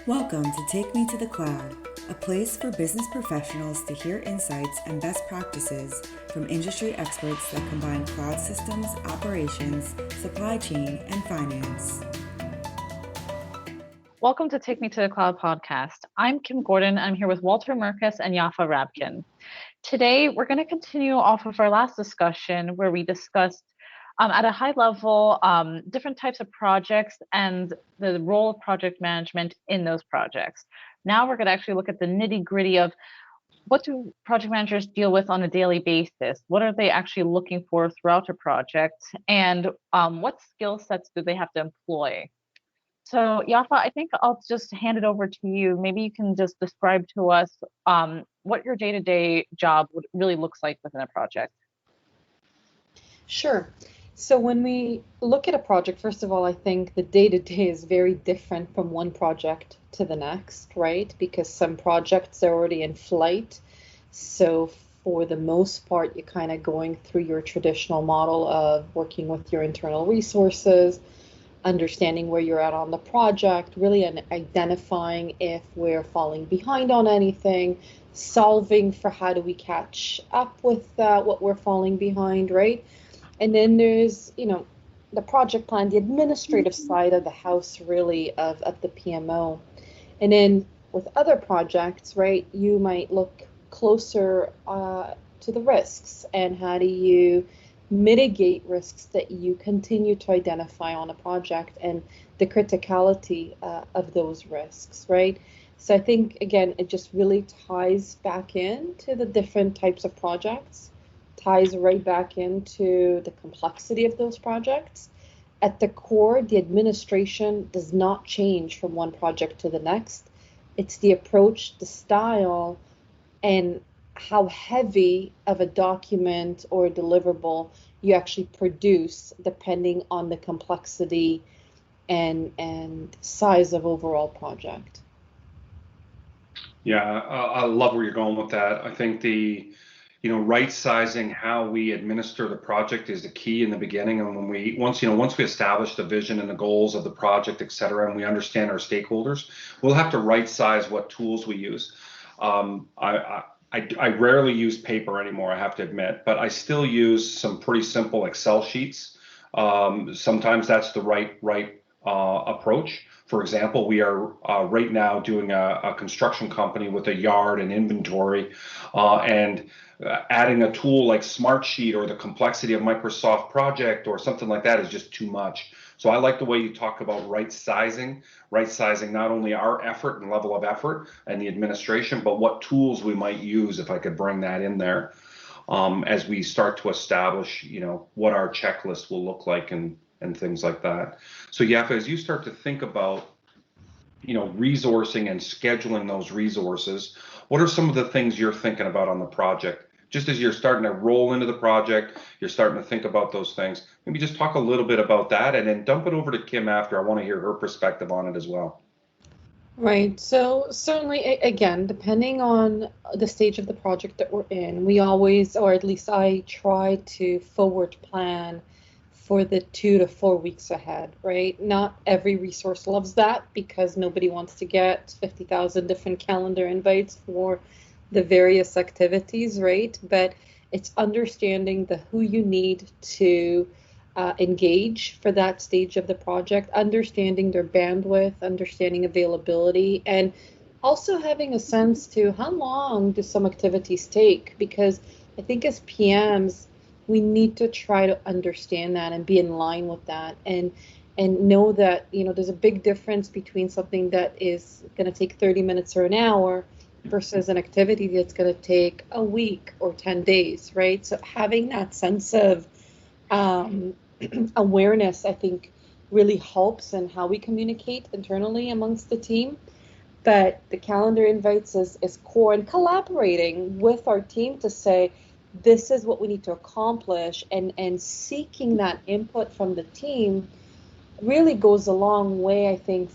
Welcome to Take Me to the Cloud, a place for business professionals to hear insights and best practices from industry experts that combine cloud systems, operations, supply chain, and finance. Welcome to Take Me to the Cloud podcast. I'm Kim Gordon. I'm here with Walter Merkas and Yaffa Rabkin. Today, we're going to continue off of our last discussion where we discussed at a high level different types of projects and the role of project management in those projects. Now we're going to actually look at the nitty gritty of what do project managers deal with on a daily basis? What are they actually looking for throughout a project? And what skill sets do they have to employ? So, Yaffa, I think I'll just hand it over to you. Maybe you can just describe to us what your day-to-day job really looks like within a project. Sure. So when we look at a project, first of all, I think the day-to-day is very different from one project to the next, right? Because some projects are already in flight. So for the most part, you're kind of going through your traditional model of working with your internal resources, understanding where you're at on the project, really identifying if we're falling behind on anything, solving for how do we catch up with what we're falling behind, right? And then there's, the project plan, the administrative side of the house, really, of the PMO. And then with other projects, right, you might look closer to the risks and how do you mitigate risks that you continue to identify on a project and the criticality of those risks, right? So I think, again, it just really ties back into the different types of projects, ties right back into the complexity of those projects. At the core, the administration does not change from one project to the next. It's the approach, the style, and how heavy of a document or a deliverable you actually produce depending on the complexity and size of overall project. Yeah, I love where you're going with that. I think right sizing how we administer the project is the key in the beginning. And once we establish the vision and the goals of the project, et cetera, and we understand our stakeholders, we'll have to right size what tools we use. I rarely use paper anymore, I have to admit, but I still use some pretty simple Excel sheets. Sometimes that's the right approach. For example, we are right now doing a construction company with a yard and inventory, and adding a tool like Smartsheet or the complexity of Microsoft Project or something like that is just too much. So I like the way you talk about right sizing not only our effort and level of effort and the administration, but what tools we might use, if I could bring that in there, as we start to establish, what our checklist will look like and things like that. So Yaffa, as you start to think about, resourcing and scheduling those resources, what are some of the things you're thinking about on the project? Just as you're starting to roll into the project, you're starting to think about those things. Maybe just talk a little bit about that and then dump it over to Kim after. I want to hear her perspective on it as well. Right. So certainly, again, depending on the stage of the project that we're in, we always, or at least I try to forward plan for the 2 to 4 weeks ahead, right? Not every resource loves that because nobody wants to get 50,000 different calendar invites for the various activities, right? But it's understanding who you need to engage for that stage of the project, understanding their bandwidth, understanding availability, and also having a sense to how long do some activities take, because I think as PMs, we need to try to understand that and be in line with that and know that, there's a big difference between something that is going to take 30 minutes or an hour versus an activity that's going to take a week or 10 days, right? So having that sense of awareness, I think, really helps in how we communicate internally amongst the team. But the calendar invites is core, and collaborating with our team to say, this is what we need to accomplish, and seeking that input from the team really goes a long way, I think,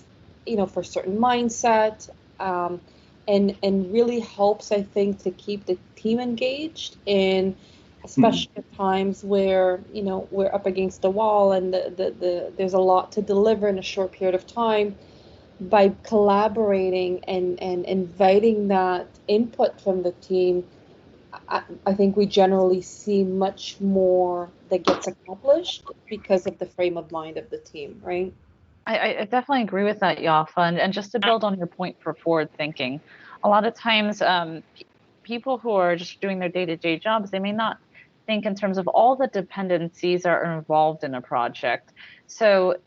for certain mindset, and really helps, I think, to keep the team engaged in, especially at times where, we're up against the wall and there's a lot to deliver in a short period of time. by collaborating and inviting that input from the team, I think we generally see much more that gets accomplished because of the frame of mind of the team, right? I definitely agree with that, Yaffa. And just to build on your point for forward thinking, a lot of times people who are just doing their day-to-day jobs, they may not think in terms of all the dependencies that are involved in a project. So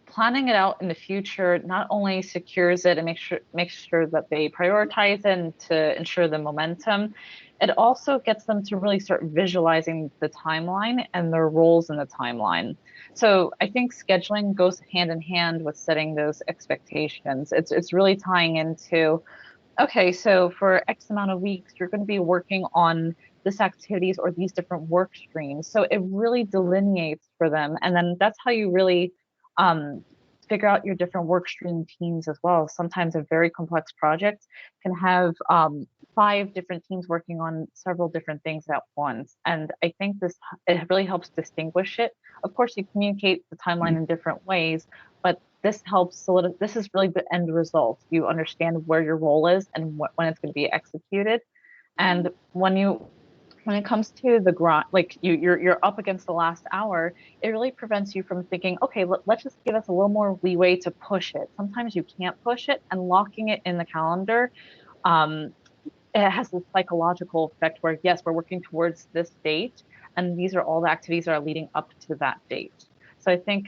planning it out in the future not only secures it and makes sure that they prioritize it and to ensure the momentum, it also gets them to really start visualizing the timeline and their roles in the timeline. So I think scheduling goes hand in hand with setting those expectations. It's really tying into, okay, so for X amount of weeks, you're going to be working on this activities or these different work streams. So it really delineates for them. And then that's how you really um, figure out your different work stream teams as well. Sometimes a very complex project can have five different teams working on several different things at once. And I think it really helps distinguish it. Of course, you communicate the timeline in different ways, but this helps this is really the end result. You understand where your role is and when it's going to be executed. And when it comes to the grind, like you're up against the last hour, it really prevents you from thinking, okay, let's just give us a little more leeway to push it. Sometimes you can't push it, and locking it in the calendar, um, it has this psychological effect where yes, we're working towards this date, and these are all the activities that are leading up to that date. So I think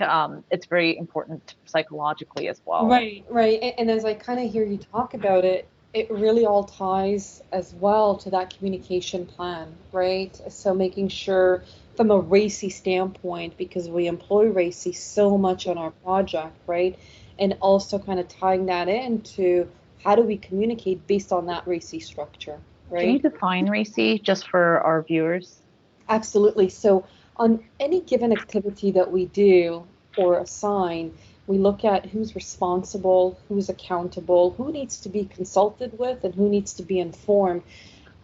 it's very important psychologically as well. Right, right. And as I kind of hear you talk about it, it really all ties as well to that communication plan, right? So making sure from a RACI standpoint, because we employ RACI so much on our project, right? And also kind of tying that into how do we communicate based on that RACI structure, Can you right? define RACI just for our viewers? Absolutely. So on any given activity that we do or assign, we look at who's responsible, who's accountable, who needs to be consulted with, and who needs to be informed.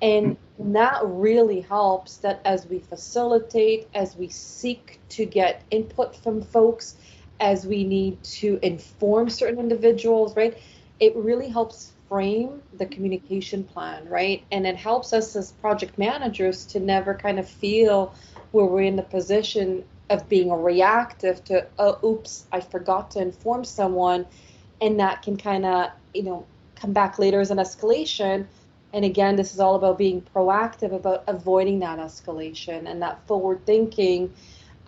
And that really helps that as we facilitate, as we seek to get input from folks, as we need to inform certain individuals, right? It really helps frame the communication plan, right? And it helps us as project managers to never kind of feel where we're in the position of being reactive to, oh, oops, I forgot to inform someone. And that can kind of, come back later as an escalation. And again, this is all about being proactive, about avoiding that escalation and that forward thinking,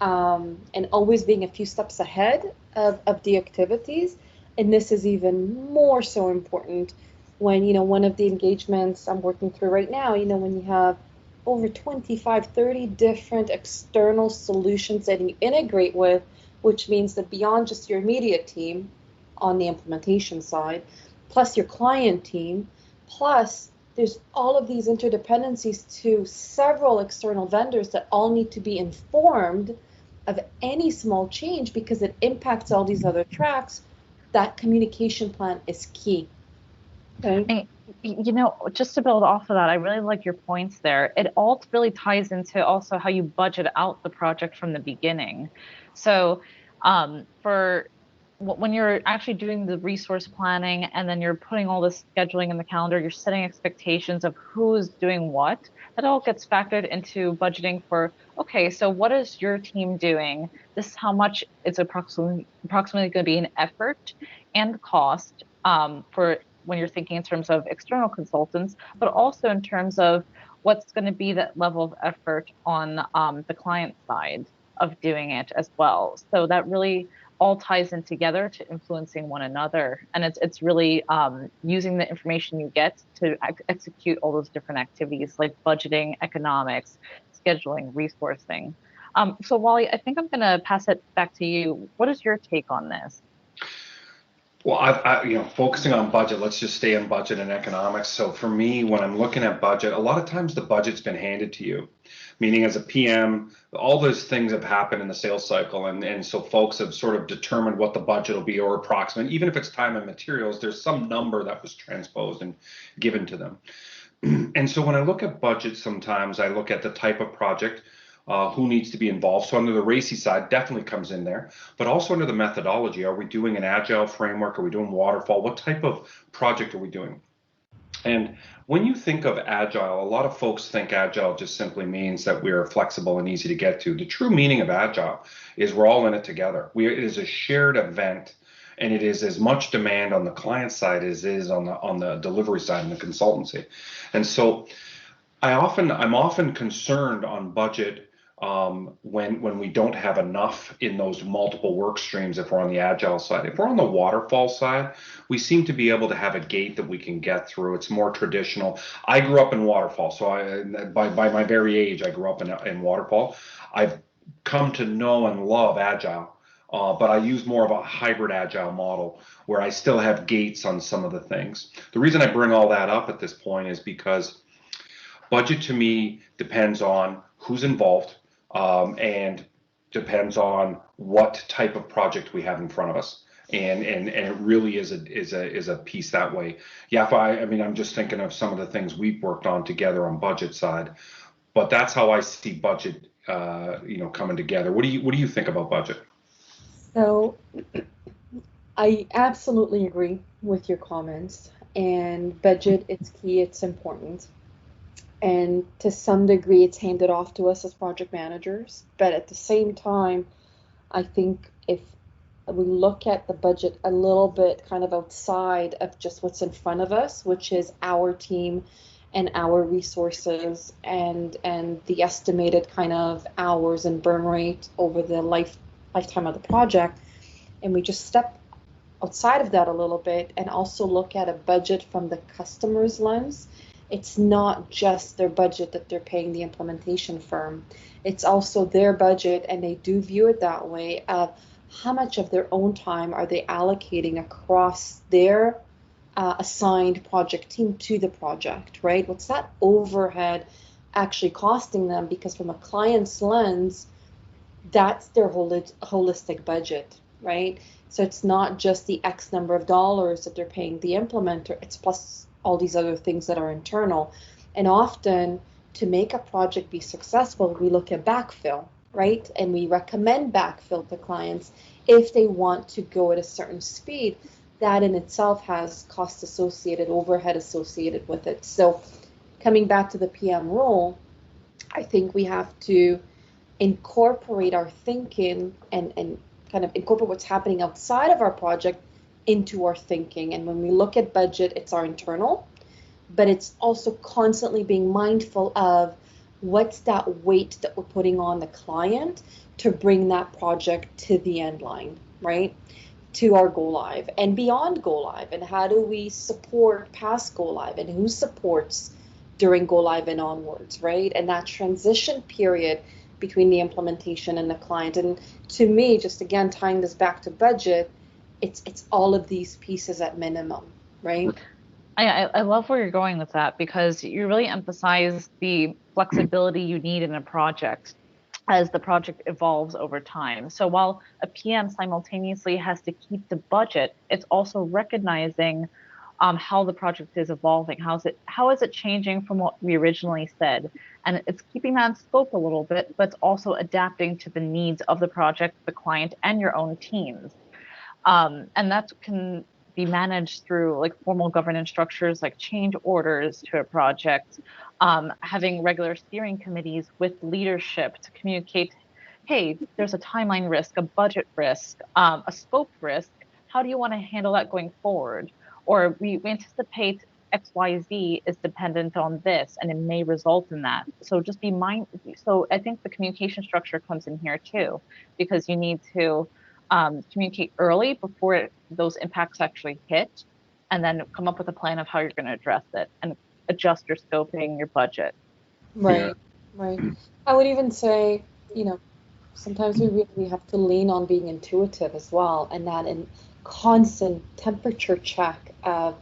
and always being a few steps ahead of the activities. And this is even more so important when, one of the engagements I'm working through right now, when you have over 25, 30 different external solutions that you integrate with, which means that beyond just your immediate team on the implementation side, plus your client team, plus there's all of these interdependencies to several external vendors that all need to be informed of any small change because it impacts all these other tracks. That communication plan is key. Okay. And, just to build off of that, I really like your points there. It all really ties into also how you budget out the project from the beginning. So, for when you're actually doing the resource planning and then you're putting all this scheduling in the calendar, you're setting expectations of who's doing what. That all gets factored into budgeting for, okay, so what is your team doing? This is how much it's approximately going to be an effort and cost for when you're thinking in terms of external consultants, but also in terms of what's going to be that level of effort on the client side of doing it as well. So that really all ties in together to influencing one another, and it's really using the information you get to execute all those different activities like budgeting, economics, scheduling, resourcing. So Wally, I think I'm going to pass it back to you. What is your take on this? Well, focusing on budget, let's just stay in budget and economics. So for me, when I'm looking at budget, a lot of times the budget's been handed to you, meaning as a PM, all those things have happened in the sales cycle. And so folks have sort of determined what the budget will be or approximate. Even if it's time and materials, there's some number that was transposed and given to them. And so when I look at budget, sometimes I look at the type of project. who needs to be involved. So under the RACI side, definitely comes in there, but also under the methodology. Are we doing an agile framework? Are we doing waterfall? What type of project are we doing? And when you think of agile, a lot of folks think agile just simply means that we're flexible and easy to get to. The true meaning of agile is we're all in it together. It is a shared event, and it is as much demand on the client side as it is on the delivery side and the consultancy. And so I'm often concerned on budget when we don't have enough in those multiple work streams if we're on the agile side. If we're on the waterfall side, we seem to be able to have a gate that we can get through. It's more traditional. I grew up in waterfall, so by my very age, I grew up in waterfall. I've come to know and love agile, but I use more of a hybrid agile model where I still have gates on some of the things. The reason I bring all that up at this point is because budget to me depends on who's involved, and depends on what type of project we have in front of us, and it really is a piece that way. Yaffa, I mean, I'm just thinking of some of the things we've worked on together on budget side, but that's how I see budget, coming together. What do you think about budget? So I absolutely agree with your comments. And budget, it's key, it's important. And to some degree, it's handed off to us as project managers. But at the same time, I think if we look at the budget a little bit kind of outside of just what's in front of us, which is our team and our resources and the estimated kind of hours and burn rate over the lifetime of the project, and we just step outside of that a little bit and also look at a budget from the customer's lens. It's not just their budget that they're paying the implementation firm. It's also their budget, and they do view it that way, of how much of their own time are they allocating across their assigned project team to the project, right? What's that overhead actually costing them? Because from a client's lens, that's their holistic budget, right? So it's not just the X number of dollars that they're paying the implementer, it's plus all these other things that are internal. And often, to make a project be successful, we look at backfill, right? And we recommend backfill to clients if they want to go at a certain speed. That in itself has cost associated, overhead associated with it. So coming back to the PM role, I think we have to incorporate our thinking and kind of incorporate what's happening outside of our project into our thinking. And when we look at budget, it's our internal, but it's also constantly being mindful of what's that weight that we're putting on the client to bring that project to the end line, right? To our go live and beyond go live. And how do we support past go live, and who supports during go live and onwards, right? And that transition period between the implementation and the client. And to me, just again, tying this back to budget, it's all of these pieces at minimum, right? I love where you're going with that, because you really emphasize the flexibility you need in a project as the project evolves over time. So while a PM simultaneously has to keep the budget, it's also recognizing how the project is evolving. How is it changing from what we originally said? And it's keeping that in scope a little bit, but it's also adapting to the needs of the project, the client, and your own teams. And that can be managed through like formal governance structures like change orders to a project, having regular steering committees with leadership to communicate, hey, there's a timeline risk, a budget risk, a scope risk. How do you want to handle that going forward? Or we anticipate XYZ is dependent on this, and it may result in that. So just be mindful. So I think the communication structure comes in here too, because you need to communicate early before those impacts actually hit, and then come up with a plan of how you're going to address it and adjust your scoping, your budget. Right, right. I would even say, sometimes we really have to lean on being intuitive as well, and that in constant temperature check of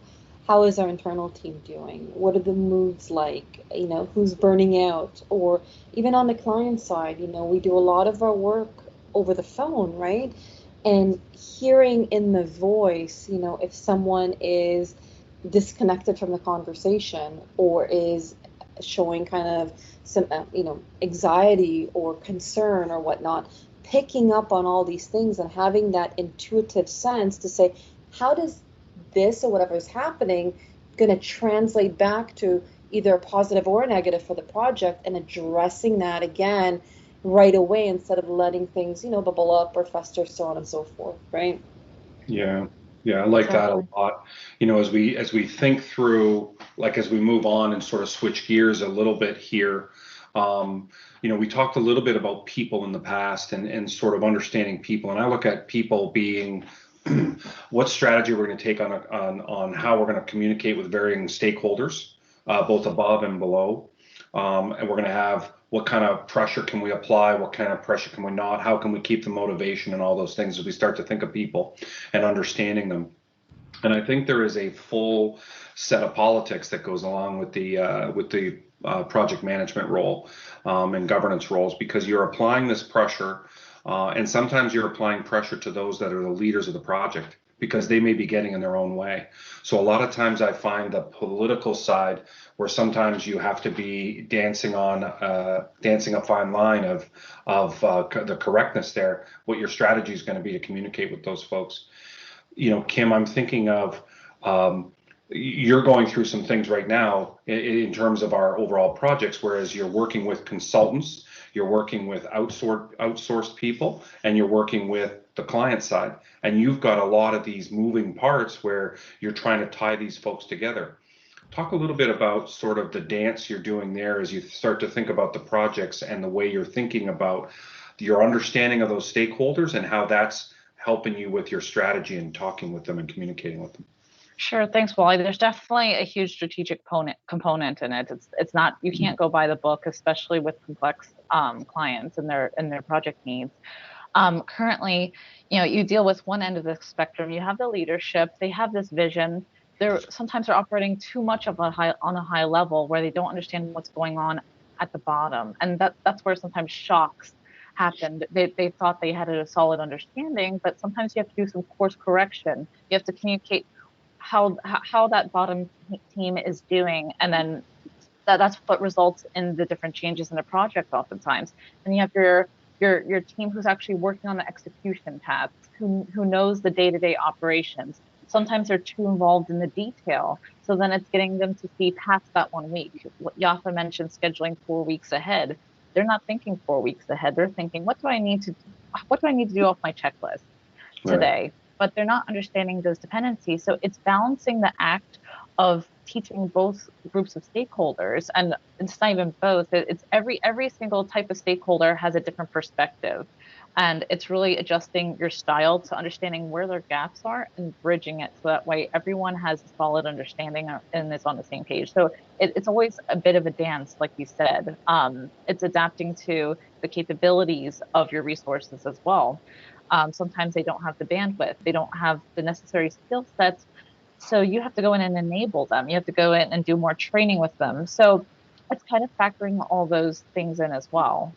how is our internal team doing? What are the moods like? Who's burning out? Or even on the client side, we do a lot of our work over the phone, right? And hearing in the voice, if someone is disconnected from the conversation or is showing kind of some, anxiety or concern or whatnot, picking up on all these things and having that intuitive sense to say, how does this or whatever is happening going to translate back to either a positive or a negative for the project, and addressing that again right away instead of letting things, bubble up or fester, so on and so forth, right? Yeah. Yeah, I like that a lot. As we think through, like as we move on and sort of switch gears a little bit here, we talked a little bit about people in the past and sort of understanding people. And I look at people being what strategy we're going to take on how we're going to communicate with varying stakeholders, both above and below. And we're going to have what kind of pressure can we apply? What kind of pressure can we not? How can we keep the motivation and all those things as we start to think of people and understanding them? And I think there is a full set of politics that goes along with the project management role and governance roles, because you're applying this pressure, and sometimes you're applying pressure to those that are the leaders of the project because they may be getting in their own way. So a lot of times I find the political side where sometimes you have to be dancing a fine line of the correctness there, what your strategy is going to be to communicate with those folks. Kim, I'm thinking of you're going through some things right now in terms of our overall projects, whereas you're working with consultants, you're working with outsourced people, and you're working with the client side. And you've got a lot of these moving parts where you're trying to tie these folks together. Talk a little bit about sort of the dance you're doing there as you start to think about the projects and the way you're thinking about your understanding of those stakeholders and how that's helping you with your strategy and talking with them and communicating with them. Sure, thanks, Wally. There's definitely a huge strategic component in it. It's not, you can't go by the book, especially with complex clients and their project needs. Currently, you deal with one end of the spectrum. You have the leadership. They have this vision. Sometimes they're operating too much on a high level where they don't understand what's going on at the bottom, and that's where sometimes shocks happened. They thought they had a solid understanding, but sometimes you have to do some course correction. You have to communicate how that bottom team is doing, and then that's what results in the different changes in the project oftentimes. And you have your team who's actually working on the execution tasks, who knows the day-to-day operations. Sometimes they're too involved in the detail, so then it's getting them to see past that 1 week. What Yaffa mentioned, scheduling 4 weeks ahead. They're not thinking 4 weeks ahead. They're thinking, what do I need to do off my checklist today? Right. But they're not understanding those dependencies. So it's balancing the act of teaching both groups of stakeholders, and it's not even both. It's every single type of stakeholder has a different perspective, and it's really adjusting your style to understanding where their gaps are and bridging it so that way everyone has a solid understanding and is on the same page. So it's always a bit of a dance, like you said. It's adapting to the capabilities of your resources as well. Sometimes they don't have the bandwidth, they don't have the necessary skill sets. So you have to go in and enable them. You have to go in and do more training with them. So it's kind of factoring all those things in as well.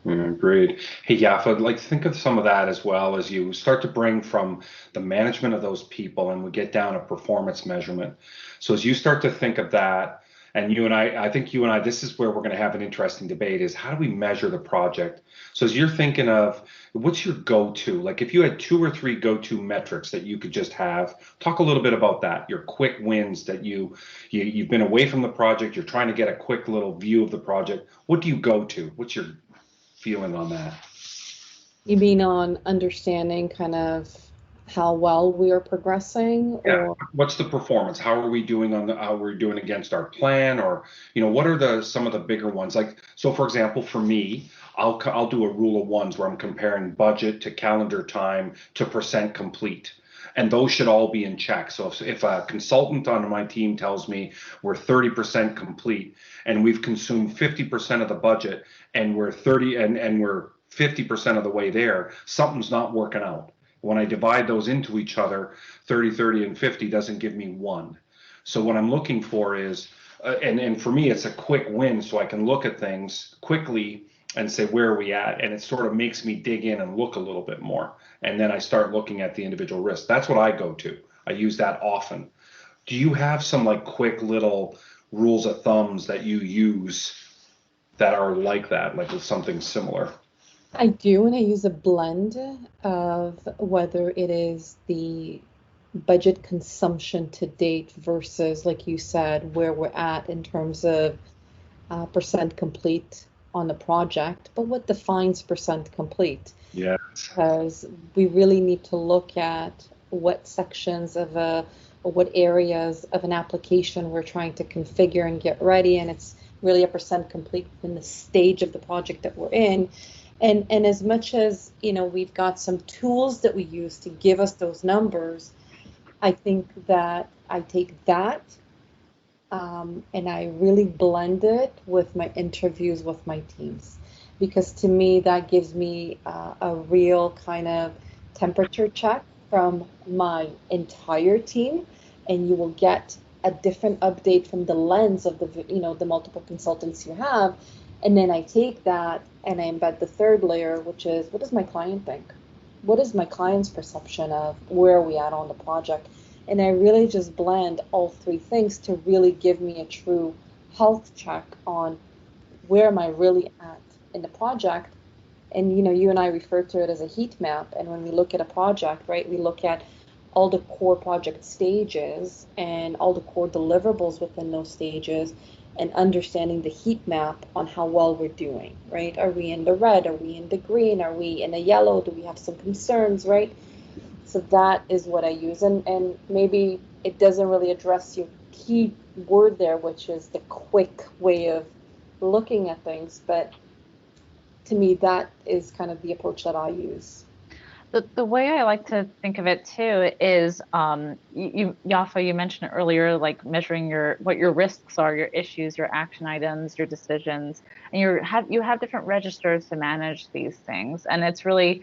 Great. Hey, Yaffa, think of some of that as well as you start to bring from the management of those people and we get down to performance measurement. So as you start to think of that, and I think this is where we're going to have an interesting debate, is how do we measure the project? So as you're thinking of what's your go-to, like if you had 2 or 3 go-to metrics that you could just have, talk a little bit about that, your quick wins that you've been away from the project, you're trying to get a quick little view of the project. What do you go to? What's your feeling on that? You mean on understanding kind of how well we are progressing? Yeah. Or what's the performance? How are we doing how we're doing against our plan? Or, what are some of the bigger ones? So for example, for me, I'll do a rule of ones where I'm comparing budget to calendar time to percent complete. And those should all be in check. So if a consultant on my team tells me we're 30% complete and we've consumed 50% of the budget and we're 50% of the way there, something's not working out. When I divide those into each other, 30, 30, and 50 doesn't give me 1. So what I'm looking for is, and for me, it's a quick win so I can look at things quickly and say, where are we at? And it sort of makes me dig in and look a little bit more. And then I start looking at the individual risks. That's what I go to. I use that often. Do you have some quick little rules of thumbs that you use that are like that, like with something similar? I do, and I use a blend of whether it is the budget consumption to date versus, like you said, where we're at in terms of percent complete on the project, but what defines percent complete? Yes. Because we really need to look at what sections of or what areas of an application we're trying to configure and get ready, and it's really a percent complete in the stage of the project that we're in. And as much as, we've got some tools that we use to give us those numbers, I think that I take that and I really blend it with my interviews with my teams, because to me that gives me a real kind of temperature check from my entire team, and you will get a different update from the lens of the multiple consultants you have. And then I take that and I embed the third layer, which is, what does my client think? What is my client's perception of where are we at on the project? And I really just blend all three things to really give me a true health check on where am I really at in the project. And you and I refer to it as a heat map. And when we look at a project, right, we look at all the core project stages and all the core deliverables within those stages, and understanding the heat map on how well we're doing, right? Are we in the red? Are we in the green? Are we in the yellow? Do we have some concerns, right? So that is what I use. And maybe it doesn't really address your key word there, which is the quick way of looking at things. But to me, that is kind of the approach that I use. The way I like to think of it too is, Yaffa, you mentioned earlier, like measuring what your risks are, your issues, your action items, your decisions, and you have different registers to manage these things. And it's really,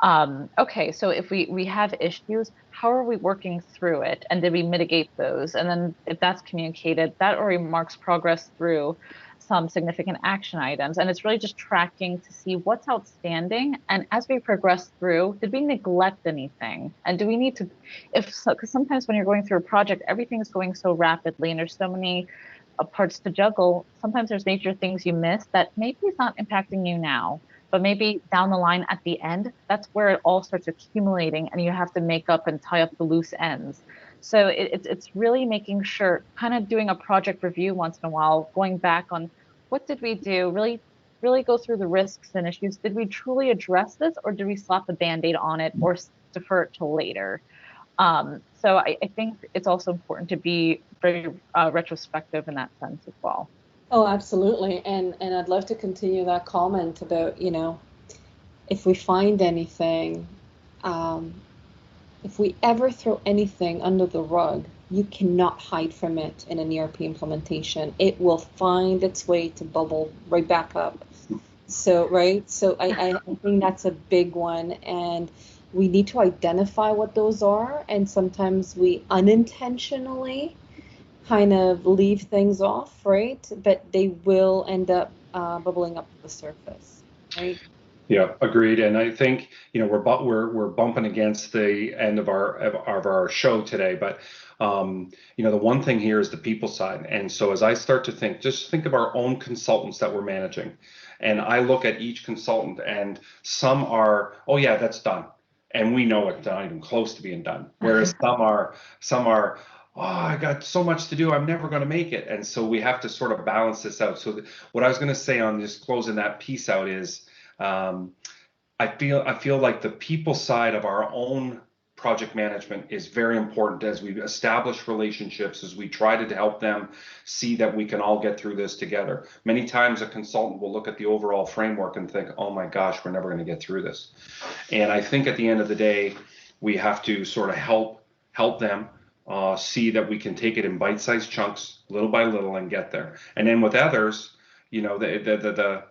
okay, so if we have issues, how are we working through it? And did we mitigate those? And then if that's communicated, that already marks progress through some significant action items. And it's really just tracking to see what's outstanding. And as we progress through, did we neglect anything? And do we need to, because sometimes when you're going through a project, everything's going so rapidly and there's so many parts to juggle. Sometimes there's major things you miss that maybe is not impacting you now, but maybe down the line at the end, that's where it all starts accumulating and you have to make up and tie up the loose ends. So it's really making sure, kind of doing a project review once in a while, going back on what did we do, really go through the risks and issues. Did we truly address this, or did we slap a Band-Aid on it or defer it till later? So I think it's also important to be very retrospective in that sense as well. Oh, absolutely. And I'd love to continue that comment about, if we find anything, if we ever throw anything under the rug, you cannot hide from it in an ERP implementation. It will find its way to bubble right back up. So, right. So I think that's a big one. And we need to identify what those are. And sometimes we unintentionally kind of leave things off, right? But they will end up bubbling up to the surface, right? Yeah, agreed. And I think we're bumping against the end of our show today, but the one thing here is the people side. And so as I start to just think of our own consultants that we're managing, and I look at each consultant, and some are, oh yeah, that's done, and we know it's not even close to being done. Whereas some are, oh, I got so much to do, I'm never going to make it. And so we have to sort of balance this out. So what I was going to say on just closing that piece out is, I feel like the people side of our own project management is very important as we establish relationships, as we try to help them see that we can all get through this together. Many times a consultant will look at the overall framework and think, oh my gosh, we're never going to get through this. And I think at the end of the day, we have to sort of help them see that we can take it in bite-sized chunks, little by little, and get there. And then with others, the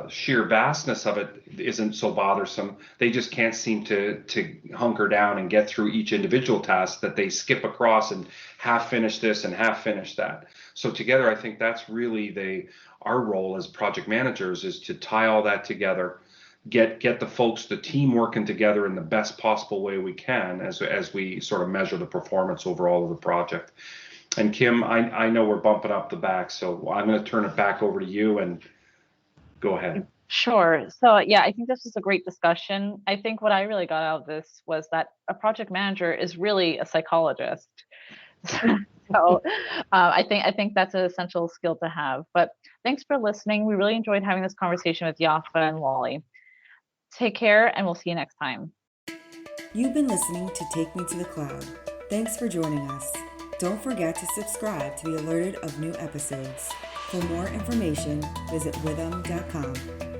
sheer vastness of it isn't so bothersome. They just can't seem to hunker down and get through each individual task, that they skip across and half finish this and half finish that. So together, I think that's really our role as project managers, is to tie all that together, get the team working together in the best possible way we can as we sort of measure the performance overall of the project. And Kim, I know we're bumping up the back, so I'm going to turn it back over to you and go ahead. Sure. So yeah, I think this was a great discussion. I think what I really got out of this was that a project manager is really a psychologist. So I think that's an essential skill to have. But thanks for listening. We really enjoyed having this conversation with Yaffa and Wally. Take care, and we'll see you next time. You've been listening to Take Me to the Cloud. Thanks for joining us. Don't forget to subscribe to be alerted of new episodes. For more information, visit withum.com.